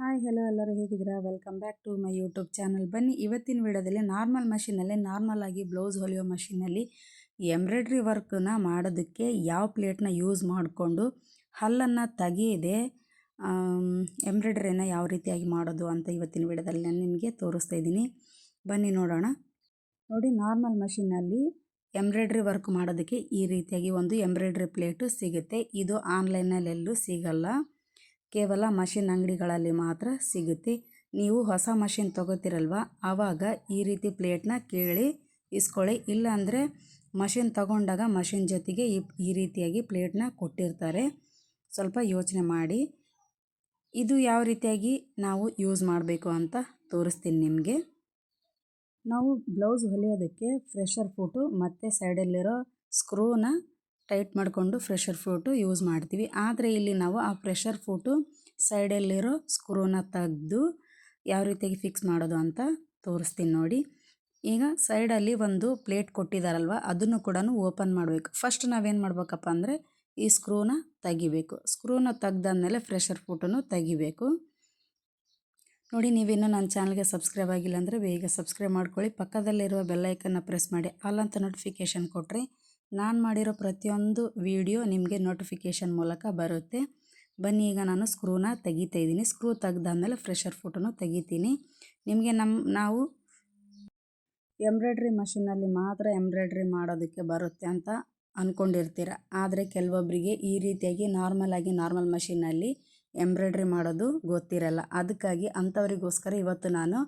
Hi hello ಎಲ್ಲರೂ ಹೇಗಿದ್ದೀರಾ? Welcome back to my YouTube channel. ಬನ್ನಿ ಇವತ್ತಿನ ವಿಡಿಯೋದಲ್ಲಿ ನಾರ್ಮಲ್ ಮಷೀನಲ್ಲಿ ನಾರ್ಮಲ್ ಆಗಿ ಬ್ಲೌಸ್ ಹೊಲಿಯೋ ಮಷೀನಲ್ಲಿ ಎಂಬ್ರಾಯ್ಡ್ರಿ ವರ್ಕನ್ನ ಮಾಡೋದಕ್ಕೆ ಯಾವ ಪ್ಲೇಟ್ನ ಯೂಸ್ ಮಾಡಿಕೊಂಡು ಹಲ್ಲನ್ನು ತೆಗೆಯದೆ ಎಂಬ್ರಾಯ್ಡ್ರಿನ ಯಾವ ರೀತಿಯಾಗಿ ಮಾಡೋದು ಅಂತ ಇವತ್ತಿನ ವಿಡಿಯೋದಲ್ಲಿ ನಾನು ನಿಮಗೆ ತೋರಿಸ್ತಾ ಇದ್ದೀನಿ. ಬನ್ನಿ ನೋಡೋಣ. ನೋಡಿ, ನಾರ್ಮಲ್ ಮಷೀನಲ್ಲಿ ಎಂಬ್ರಾಯ್ಡ್ರಿ ವರ್ಕ್ ಮಾಡೋದಕ್ಕೆ ಈ ರೀತಿಯಾಗಿ ಒಂದು ಎಂಬ್ರಾಯ್ಡ್ರಿ ಪ್ಲೇಟು ಸಿಗುತ್ತೆ. ಇದು ಆನ್ಲೈನಲ್ಲಿ ಎಲ್ಲೂ ಸಿಗಲ್ಲ, ಕೇವಲ ಮಷಿನ್ ಅಂಗಡಿಗಳಲ್ಲಿ ಮಾತ್ರ ಸಿಗುತ್ತೆ. ನೀವು ಹೊಸ ಮಷಿನ್ ತೊಗೋತಿರಲ್ವ, ಆವಾಗ ಈ ರೀತಿ ಪ್ಲೇಟ್ನ ಕೇಳಿ ಇಸ್ಕೊಳ್ಳಿ. ಇಲ್ಲಾಂದರೆ ಮಷಿನ್ ತಗೊಂಡಾಗ ಮಷಿನ್ ಜೊತೆಗೆ ಈ ರೀತಿಯಾಗಿ ಪ್ಲೇಟ್ನ ಕೊಟ್ಟಿರ್ತಾರೆ. ಸ್ವಲ್ಪ ಯೋಚನೆ ಮಾಡಿ. ಇದು ಯಾವ ರೀತಿಯಾಗಿ ನಾವು ಯೂಸ್ ಮಾಡಬೇಕು ಅಂತ ತೋರಿಸ್ತೀನಿ ನಿಮಗೆ. ನಾವು ಬ್ಲೌಸ್ ಹೊಲಿಯೋದಕ್ಕೆ ಫ್ರೆಷರ್ ಫೂಟು ಮತ್ತು ಸೈಡಲ್ಲಿರೋ ಸ್ಕ್ರೂನ ಟೈಟ್ ಮಾಡಿಕೊಂಡು ಫ್ರೆಷರ್ ಫೂಟು ಯೂಸ್ ಮಾಡ್ತೀವಿ. ಆದರೆ ಇಲ್ಲಿ ನಾವು ಆ ಪ್ರೆಷರ್ ಫೂಟು ಸೈಡಲ್ಲಿರೋ ಸ್ಕ್ರೂನ ತೆಗೆದು ಯಾವ ರೀತಿಯಾಗಿ ಫಿಕ್ಸ್ ಮಾಡೋದು ಅಂತ ತೋರಿಸ್ತೀನಿ ನೋಡಿ. ಈಗ ಸೈಡಲ್ಲಿ ಒಂದು ಪ್ಲೇಟ್ ಕೊಟ್ಟಿದ್ದಾರಲ್ವ, ಅದನ್ನು ಕೂಡ ಓಪನ್ ಮಾಡಬೇಕು. ಫಸ್ಟ್ ನಾವೇನು ಮಾಡ್ಬೇಕಪ್ಪ ಅಂದರೆ ಈ ಸ್ಕ್ರೂನ ತೆಗಿಬೇಕು. ಸ್ಕ್ರೂನ ತೆಗ್ದಾದ್ಮೇಲೆ ಫ್ರೆಷರ್ ಫೂಟನ್ನು ತೆಗಿಬೇಕು. ನೋಡಿ, ನೀವಿನ್ನೂ ನನ್ನ ಚಾನಲ್ಗೆ ಸಬ್ಸ್ಕ್ರೈಬ್ ಆಗಿಲ್ಲ ಅಂದರೆ ಬೇಗ ಸಬ್ಸ್ಕ್ರೈಬ್ ಮಾಡ್ಕೊಳ್ಳಿ. ಪಕ್ಕದಲ್ಲಿರುವ ಬೆಲ್ಲೈಕನ್ನ ಪ್ರೆಸ್ ಮಾಡಿ ಆಲ್ ಅಂತ ನೋಟಿಫಿಕೇಷನ್ ಕೊಟ್ಟರೆ ನಾನು ಮಾಡಿರೋ ಪ್ರತಿಯೊಂದು ವಿಡಿಯೋ ನಿಮಗೆ ನೋಟಿಫಿಕೇಷನ್ ಮೂಲಕ ಬರುತ್ತೆ. ಬನ್ನಿ, ಈಗ ನಾನು ಸ್ಕ್ರೂನ ತೆಗಿತಾ ಇದ್ದೀನಿ. ಸ್ಕ್ರೂ ತೆಗ್ದಾದ್ಮೇಲೆ ಫ್ರೆಷರ್ ಫೂಟನ್ನು ತೆಗಿತೀನಿ. ನಿಮಗೆ ನಾವು ಎಂಬ್ರಾಯ್ಡ್ರಿ ಮಷೀನಲ್ಲಿ ಮಾತ್ರ ಎಂಬ್ರಾಯ್ಡ್ರಿ ಮಾಡೋದಕ್ಕೆ ಬರುತ್ತೆ ಅಂತ ಅಂದ್ಕೊಂಡಿರ್ತೀರ. ಆದರೆ ಕೆಲವೊಬ್ಬರಿಗೆ ಈ ರೀತಿಯಾಗಿ ನಾರ್ಮಲ್ ಮಷೀನಲ್ಲಿ ಎಂಬ್ರಾಯ್ಡ್ರಿ ಮಾಡೋದು ಗೊತ್ತಿರಲ್ಲ. ಅದಕ್ಕಾಗಿ ಅಂಥವರಿಗೋಸ್ಕರ ಇವತ್ತು ನಾನು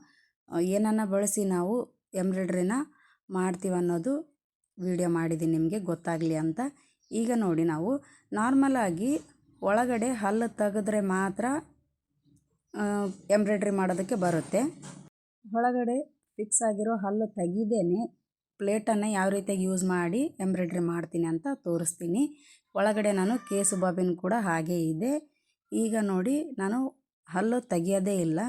ಏನನ್ನು ಬಳಸಿ ನಾವು ಎಂಬ್ರಾಯ್ಡ್ರಿನ ಮಾಡ್ತೀವಿ ಅನ್ನೋದು ವಿಡಿಯೋ ಮಾಡಿದ್ದೀನಿ, ನಿಮಗೆ ಗೊತ್ತಾಗಲಿ ಅಂತ. ಈಗ ನೋಡಿ, ನಾವು ನಾರ್ಮಲಾಗಿ ಒಳಗಡೆ ಹಲ್ಲು ತೆಗೆದ್ರೆ ಮಾತ್ರ ಎಂಬ್ರಾಯ್ಡ್ರಿ ಮಾಡೋದಕ್ಕೆ ಬರುತ್ತೆ. ಒಳಗಡೆ ಫಿಕ್ಸ್ ಆಗಿರೋ ಹಲ್ಲು ತೆಗಿದೇನೆ ಪ್ಲೇಟನ್ನು ಯಾವ ರೀತಿಯಾಗಿ ಯೂಸ್ ಮಾಡಿ ಎಂಬ್ರಾಯ್ಡ್ರಿ ಮಾಡ್ತೀನಿ ಅಂತ ತೋರಿಸ್ತೀನಿ. ಒಳಗಡೆ ನಾನು ಕೇಸು ಬಾಬಿನ್ ಕೂಡ ಹಾಗೇ ಇದೆ. ಈಗ ನೋಡಿ, ನಾನು ಹಲ್ಲು ತೆಗಿಯೋದೇ ಇಲ್ಲ.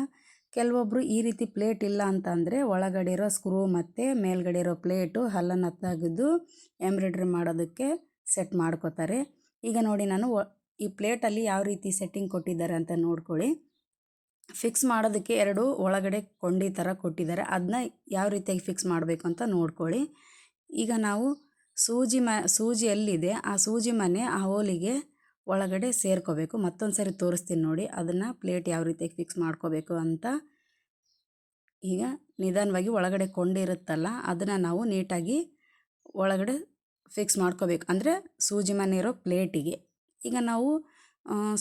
ಕೆಲವೊಬ್ಬರು ಈ ರೀತಿ ಪ್ಲೇಟ್ ಇಲ್ಲ ಅಂತಂದರೆ ಒಳಗಡೆ ಇರೋ ಸ್ಕ್ರೂ ಮತ್ತು ಮೇಲ್ಗಡೆ ಇರೋ ಪ್ಲೇಟು ಹಲ್ಲನ್ನು ತೆಗೆದು ಎಂಬ್ರಾಯ್ಡ್ರಿ ಮಾಡೋದಕ್ಕೆ ಸೆಟ್ ಮಾಡ್ಕೋತಾರೆ. ಈಗ ನೋಡಿ, ನಾನು ಈ ಪ್ಲೇಟಲ್ಲಿ ಯಾವ ರೀತಿ ಸೆಟ್ಟಿಂಗ್ ಕೊಟ್ಟಿದ್ದಾರೆ ಅಂತ ನೋಡ್ಕೊಳ್ಳಿ. ಫಿಕ್ಸ್ ಮಾಡೋದಕ್ಕೆ ಎರಡು ಒಳಗಡೆ ಕೊಂಡಿ ಥರ ಕೊಟ್ಟಿದ್ದಾರೆ. ಅದನ್ನ ಯಾವ ರೀತಿಯಾಗಿ ಫಿಕ್ಸ್ ಮಾಡಬೇಕು ಅಂತ ನೋಡ್ಕೊಳ್ಳಿ. ಈಗ ನಾವು ಸೂಜಿ ಎಲ್ಲಿದೆ ಆ ಸೂಜಿ ಮನೆ ಆ ಹೋಲಿಗೆ ಒಳಗಡೆ ಸೇರ್ಕೋಬೇಕು. ಮತ್ತೊಂದು ಸರಿ ತೋರಿಸ್ತೀನಿ ನೋಡಿ, ಅದನ್ನು ಪ್ಲೇಟ್ ಯಾವ ರೀತಿಯಾಗಿ ಫಿಕ್ಸ್ ಮಾಡ್ಕೋಬೇಕು ಅಂತ. ಈಗ ನಿಧಾನವಾಗಿ ಒಳಗಡೆ ಕೊಂಡಿರುತ್ತಲ್ಲ, ಅದನ್ನು ನಾವು ನೀಟಾಗಿ ಒಳಗಡೆ ಫಿಕ್ಸ್ ಮಾಡ್ಕೋಬೇಕು, ಅಂದರೆ ಸೂಜಿ ಮನೆ ಇರೋ ಪ್ಲೇಟಿಗೆ. ಈಗ ನಾವು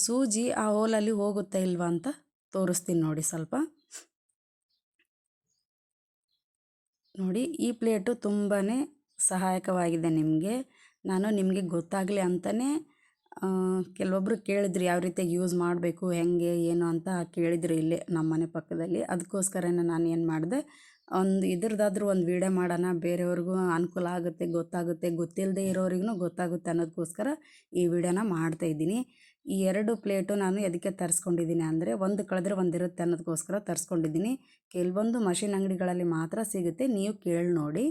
ಸೂಜಿ ಆ ಹೋಲಲ್ಲಿ ಹೋಗುತ್ತಾ ಇಲ್ವಾ ಅಂತ ತೋರಿಸ್ತೀನಿ ನೋಡಿ. ಸ್ವಲ್ಪ ನೋಡಿ, ಈ ಪ್ಲೇಟು ತುಂಬಾ ಸಹಾಯಕವಾಗಿದೆ ನಿಮಗೆ. ನಾನು ನಿಮಗೆ ಗೊತ್ತಾಗಲಿ ಅಂತಲೇ ಕೆಲವೊಬ್ಬರು ಕೇಳಿದ್ರು ಯಾವ ರೀತಿಯಾಗಿ ಯೂಸ್ ಮಾಡಬೇಕು, ಹೆಂಗೆ ಏನು ಅಂತ ಕೇಳಿದ್ರು ಇಲ್ಲೇ ನಮ್ಮ ಮನೆ ಪಕ್ಕದಲ್ಲಿ. ಅದಕ್ಕೋಸ್ಕರನೇ ನಾನು ಏನು ಮಾಡಿದೆ, ಇದ್ರದ್ದಾದ್ರೂ ಒಂದು ವಿಡಿಯೋ ಮಾಡೋಣ, ಬೇರೆಯವ್ರಿಗೂ ಅನುಕೂಲ ಆಗುತ್ತೆ, ಗೊತ್ತಾಗುತ್ತೆ, ಗೊತ್ತಿಲ್ಲದೆ ಇರೋರಿಗೂ ಗೊತ್ತಾಗುತ್ತೆ ಅನ್ನೋದಕ್ಕೋಸ್ಕರ ಈ ವಿಡಿಯೋನ ಮಾಡ್ತಾಯಿದ್ದೀನಿ. ಈ ಎರಡು ಪ್ಲೇಟು ನಾನು ಎದಕ್ಕೆ ತರಿಸ್ಕೊಂಡಿದ್ದೀನಿ ಅಂದರೆ, ಒಂದು ಕಳೆದ್ರೆ ಒಂದು ಇರುತ್ತೆ ಅನ್ನೋದಕ್ಕೋಸ್ಕರ ತರಿಸ್ಕೊಂಡಿದ್ದೀನಿ. ಕೆಲವೊಂದು ಮಷಿನ್ ಅಂಗಡಿಗಳಲ್ಲಿ ಮಾತ್ರ ಸಿಗುತ್ತೆ, ನೀವು ಕೇಳಿ ನೋಡಿ.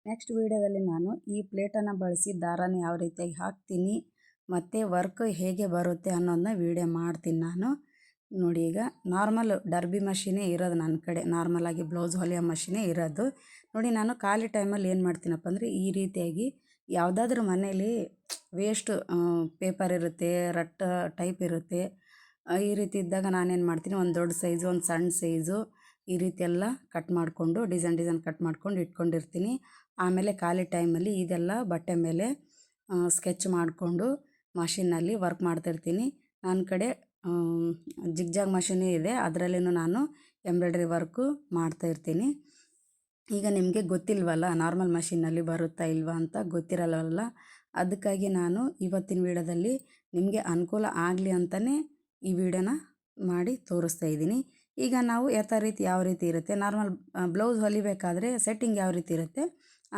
ನೆಕ್ಸ್ಟ್ ವಿಡಿಯೋದಲ್ಲಿ ನಾನು ಈ ಪ್ಲೇಟನ್ನು ಬಳಸಿ ದಾರಾನ ಯಾವ ರೀತಿಯಾಗಿ ಹಾಕ್ತೀನಿ ಮತ್ತು ವರ್ಕ್ ಹೇಗೆ ಬರುತ್ತೆ ಅನ್ನೋದನ್ನ ವಿಡಿಯೋ ಮಾಡ್ತೀನಿ ನಾನು. ನೋಡಿ, ಈಗ ನಾರ್ಮಲ್ ಡರ್ಬಿ ಮಷೀನೇ ಇರೋದು ನನ್ನ ಕಡೆ, ನಾರ್ಮಲಾಗಿ ಬ್ಲೌಸ್ ಹೊಲಿಯೋ ಮಷೀನೇ ಇರೋದು. ನೋಡಿ, ನಾನು ಖಾಲಿ ಟೈಮಲ್ಲಿ ಏನು ಮಾಡ್ತೀನಪ್ಪ ಅಂದರೆ ಈ ರೀತಿಯಾಗಿ ಯಾವುದಾದ್ರೂ ಮನೇಲಿ ವೇಸ್ಟ್ ಪೇಪರ್ ಇರುತ್ತೆ, ರಟ್ಟ ಟೈಪ್ ಇರುತ್ತೆ, ಈ ರೀತಿ ಇದ್ದಾಗ ನಾನೇನು ಮಾಡ್ತೀನಿ, ಒಂದು ದೊಡ್ಡ ಸೈಜು ಒಂದು ಸಣ್ಣ ಸೈಜು ಈ ರೀತಿ ಎಲ್ಲ ಕಟ್ ಮಾಡಿಕೊಂಡು ಡಿಸೈನ್ ಕಟ್ ಮಾಡ್ಕೊಂಡು ಇಟ್ಕೊಂಡಿರ್ತೀನಿ. ಆಮೇಲೆ ಖಾಲಿ ಟೈಮಲ್ಲಿ ಇದೆಲ್ಲ ಬಟ್ಟೆ ಮೇಲೆ ಸ್ಕೆಚ್ ಮಾಡಿಕೊಂಡು ಮಷೀನಲ್ಲಿ ವರ್ಕ್ ಮಾಡ್ತಾಯಿರ್ತೀನಿ. ನನ್ನ ಕಡೆ ಜಿಗ್ಜಾಗ್ ಮಷೀನು ಇದೆ, ಅದರಲ್ಲಿನೂ ನಾನು ಎಂಬ್ರಾಯ್ಡ್ರಿ ವರ್ಕು ಮಾಡ್ತಾಯಿರ್ತೀನಿ. ಈಗ ನಿಮಗೆ ಗೊತ್ತಿಲ್ವಲ್ಲ ನಾರ್ಮಲ್ ಮಷೀನಲ್ಲಿ ಬರುತ್ತಾ ಇಲ್ವಾ ಅಂತ ಗೊತ್ತಿರಲ್ಲವಲ್ಲ, ಅದಕ್ಕಾಗಿ ನಾನು ಇವತ್ತಿನ ವಿಡಿಯೋದಲ್ಲಿ ನಿಮಗೆ ಅನುಕೂಲ ಆಗಲಿ ಅಂತಲೇ ಈ ವಿಡಿಯೋನ ಮಾಡಿ ತೋರಿಸ್ತಾ ಇದ್ದೀನಿ. ಈಗ ನಾವು ರೀತಿ ಯಾವ ರೀತಿ ಇರುತ್ತೆ, ನಾರ್ಮಲ್ ಬ್ಲೌಸ್ ಹೊಲಿಬೇಕಾದ್ರೆ ಸೆಟ್ಟಿಂಗ್ ಯಾವ ರೀತಿ ಇರುತ್ತೆ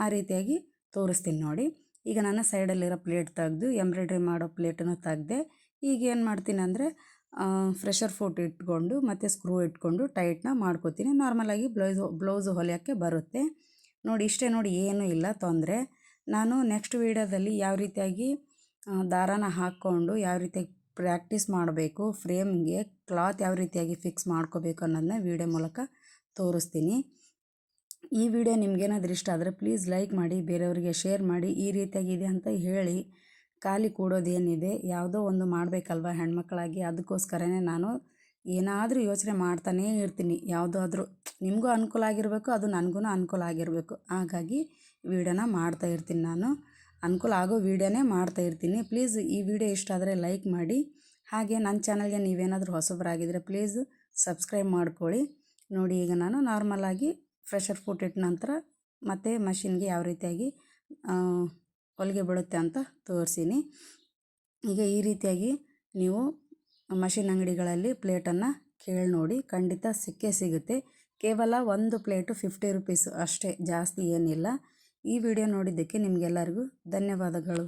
ಆ ರೀತಿಯಾಗಿ ತೋರಿಸ್ತೀನಿ ನೋಡಿ. ಈಗ ನಾನು ಸೈಡಲ್ಲಿರೋ ಪ್ಲೇಟ್ ತೆಗೆದು ಎಂಬ್ರಾಯ್ಡ್ರಿ ಮಾಡೋ ಪ್ಲೇಟನ್ನು ತೆಗೆದೆ. ಈಗ ಏನು ಮಾಡ್ತೀನಿ ಅಂದರೆ ಫ್ರೆಷರ್ ಫೂಟ್ ಇಟ್ಕೊಂಡು ಮತ್ತು ಸ್ಕ್ರೂ ಇಟ್ಕೊಂಡು ಟೈಟ್ನ ಮಾಡ್ಕೋತೀನಿ. ನಾರ್ಮಲಾಗಿ ಬ್ಲೌಸು ಹೊಲಿಯೋಕ್ಕೆ ಬರುತ್ತೆ ನೋಡಿ. ಇಷ್ಟೇ ನೋಡಿ, ಏನೂ ಇಲ್ಲ ತೊಂದರೆ. ನಾನು ನೆಕ್ಸ್ಟ್ ವಿಡಿಯೋದಲ್ಲಿ ಯಾವ ರೀತಿಯಾಗಿ ದಾರಾನ ಹಾಕ್ಕೊಂಡು ಯಾವ ರೀತಿಯಾಗಿ ಪ್ರಾಕ್ಟೀಸ್ ಮಾಡಬೇಕು. ಫ್ರೇಮ್ಗೆ ಕ್ಲಾತ್ ಯಾವ ರೀತಿಯಾಗಿ ಫಿಕ್ಸ್ ಮಾಡ್ಕೋಬೇಕು ಅನ್ನೋದನ್ನ ವಿಡಿಯೋ ಮೂಲಕ ತೋರಿಸ್ತೀನಿ. ಈ ವಿಡಿಯೋ ನಿಮಗೇನಾದರೂ ಇಷ್ಟ ಆದರೆ ಪ್ಲೀಸ್ ಲೈಕ್ ಮಾಡಿ, ಬೇರೆಯವರಿಗೆ ಶೇರ್ ಮಾಡಿ. ಈ ರೀತಿಯಾಗಿದೆ ಅಂತ ಹೇಳಿ ಖಾಲಿ ಕೂಡೋದೇನಿದೆ, ಯಾವುದೋ ಒಂದು ಮಾಡಬೇಕಲ್ವ ಹೆಣ್ಮಕ್ಳಾಗಿ. ಅದಕ್ಕೋಸ್ಕರನೇ ನಾನು ಏನಾದರೂ ಯೋಚನೆ ಮಾಡ್ತಾನೇ ಇರ್ತೀನಿ. ಯಾವುದಾದ್ರೂ ನಿಮಗೂ ಅನುಕೂಲ ಆಗಿರಬೇಕು, ಅದು ನನಗೂ ಅನುಕೂಲ ಆಗಿರಬೇಕು. ಹಾಗಾಗಿ ವಿಡಿಯೋನ ಮಾಡ್ತಾ ಇರ್ತೀನಿ. ನಾನು ಅನುಕೂಲ ಆಗೋ ವಿಡಿಯೋನೇ ಮಾಡ್ತಾ ಇರ್ತೀನಿ. ಪ್ಲೀಸ್ ಈ ವಿಡಿಯೋ ಇಷ್ಟ ಆದರೆ ಲೈಕ್ ಮಾಡಿ. ಹಾಗೆ ನನ್ನ ಚಾನಲ್ಗೆ ನೀವೇನಾದರೂ ಹೊಸಬರಾಗಿದ್ದರೆ ಪ್ಲೀಸ್ ಸಬ್ಸ್ಕ್ರೈಬ್ ಮಾಡ್ಕೊಳ್ಳಿ. ನೋಡಿ, ಈಗ ನಾನು ನಾರ್ಮಲಾಗಿ ಪ್ರೆಷರ್ ಫುಟ್ ಇಟ್ಟ ನಂತರ ಮತ್ತೆ ಮಷಿನ್ಗೆ ಯಾವ ರೀತಿಯಾಗಿ ಹೊಲಿಗೆ ಬೀಳುತ್ತೆ ಅಂತ ತೋರಿಸೀನಿ. ಈಗ ಈ ರೀತಿಯಾಗಿ ನೀವು ಮಷಿನ್ ಅಂಗಡಿಗಳಲ್ಲಿ ಪ್ಲೇಟನ್ನು ಕೇಳಿ ನೋಡಿ, ಖಂಡಿತ ಸಿಕ್ಕೇ ಸಿಗುತ್ತೆ. ಕೇವಲ ಒಂದು ಪ್ಲೇಟು 50 ರೂಪೀಸು ಅಷ್ಟೇ, ಜಾಸ್ತಿ ಏನಿಲ್ಲ. ಈ ವಿಡಿಯೋ ನೋಡಿದ್ದಕ್ಕೆ ನಿಮಗೆಲ್ಲರಿಗೂ ಧನ್ಯವಾದಗಳು.